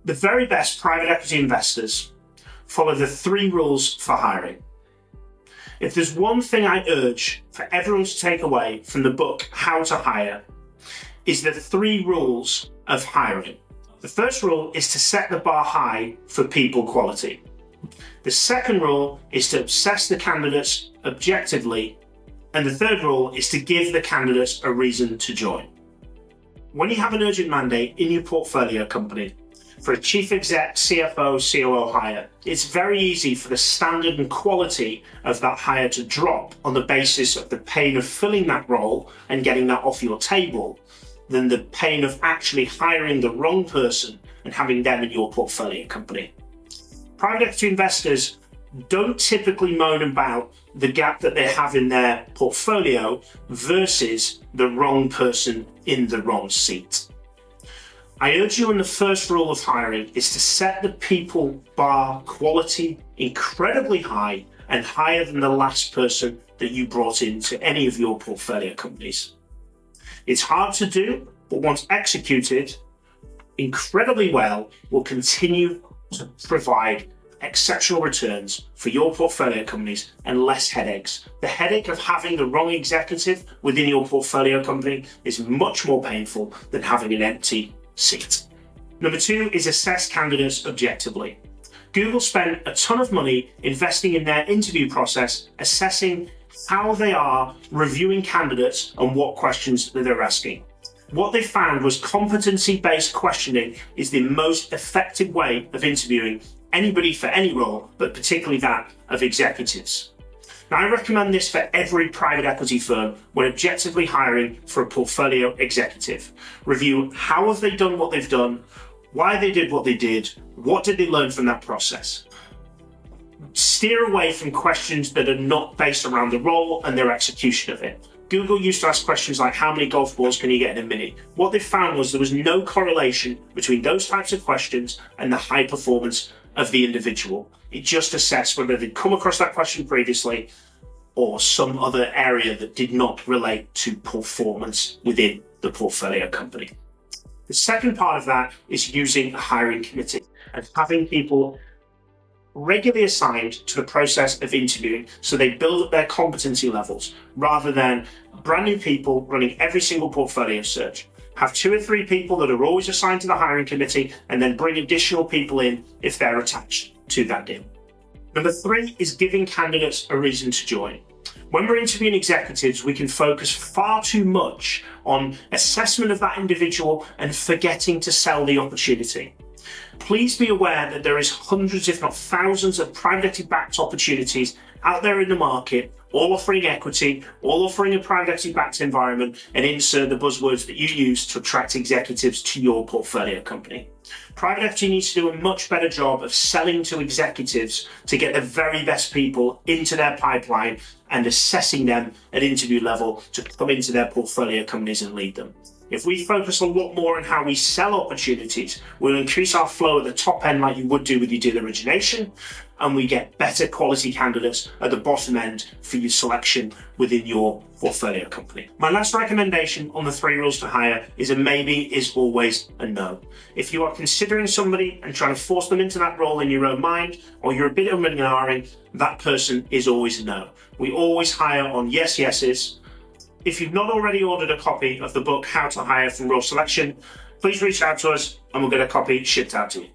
The very best private equity investors follow the 3 rules for hiring. If there's one thing I urge for everyone to take away from the book, How to Hire, is the 3 rules of hiring. The first rule is to set the bar high for people quality. The second rule is to assess the candidates objectively. And the third rule is to give the candidates a reason to join. When you have an urgent mandate in your portfolio company for a chief exec, CFO, COO hire, it's very easy for the standard and quality of that hire to drop on the basis of the pain of filling that role and getting that off your table than the pain of actually hiring the wrong person and having them in your portfolio company. Private equity investors don't typically moan about the gap that they have in their portfolio versus the wrong person in the wrong seat. I urge you, in the first rule of hiring is to set the people bar quality incredibly high and higher than the last person that you brought into any of your portfolio companies. It's hard to do, but once executed incredibly well, will continue to provide exceptional returns for your portfolio companies and less headaches. The headache of having the wrong executive within your portfolio company is much more painful than having an empty seat. Number 2 is assess candidates objectively. Google spent a ton of money investing in their interview process, assessing how they are reviewing candidates and what questions that they're asking. What they found was competency-based questioning is the most effective way of interviewing anybody for any role, but particularly that of executives. Now, I recommend this for every private equity firm when objectively hiring for a portfolio executive. Review how have they done what they've done, why they did what they did, what did they learn from that process. Steer away from questions that are not based around the role and their execution of it. Google used to ask questions like, how many golf balls can you get in a minute? What they found was there was no correlation between those types of questions and the high performance of the individual. It just assessed whether they'd come across that question previously or some other area that did not relate to performance within the portfolio company. The second part of that is using a hiring committee and having people regularly assigned to the process of interviewing so they build up their competency levels rather than brand new people running every single portfolio search. Have 2 or 3 people that are always assigned to the hiring committee and then bring additional people in if they're attached to that deal. Number 3 is giving candidates a reason to join. When we're interviewing executives, we can focus far too much on assessment of that individual and forgetting to sell the opportunity. Please be aware that there is hundreds, if not thousands, of private equity-backed opportunities out there in the market, all offering equity, all offering a private equity-backed environment, and insert the buzzwords that you use to attract executives to your portfolio company. Private equity needs to do a much better job of selling to executives to get the very best people into their pipeline and assessing them at interview level to come into their portfolio companies and lead them. If we focus a lot more on how we sell opportunities, we'll increase our flow at the top end like you would do with your deal origination, and we get better quality candidates at the bottom end for your selection within your portfolio company. My last recommendation on the 3 rules to hire is a maybe is always a no. If you are considering somebody and trying to force them into that role in your own mind, or you're a bit of an that person is always a no. We always hire on yes, yeses. If you've not already ordered a copy of the book, How to Hire from Role Selection, please reach out to us and we'll get a copy shipped out to you.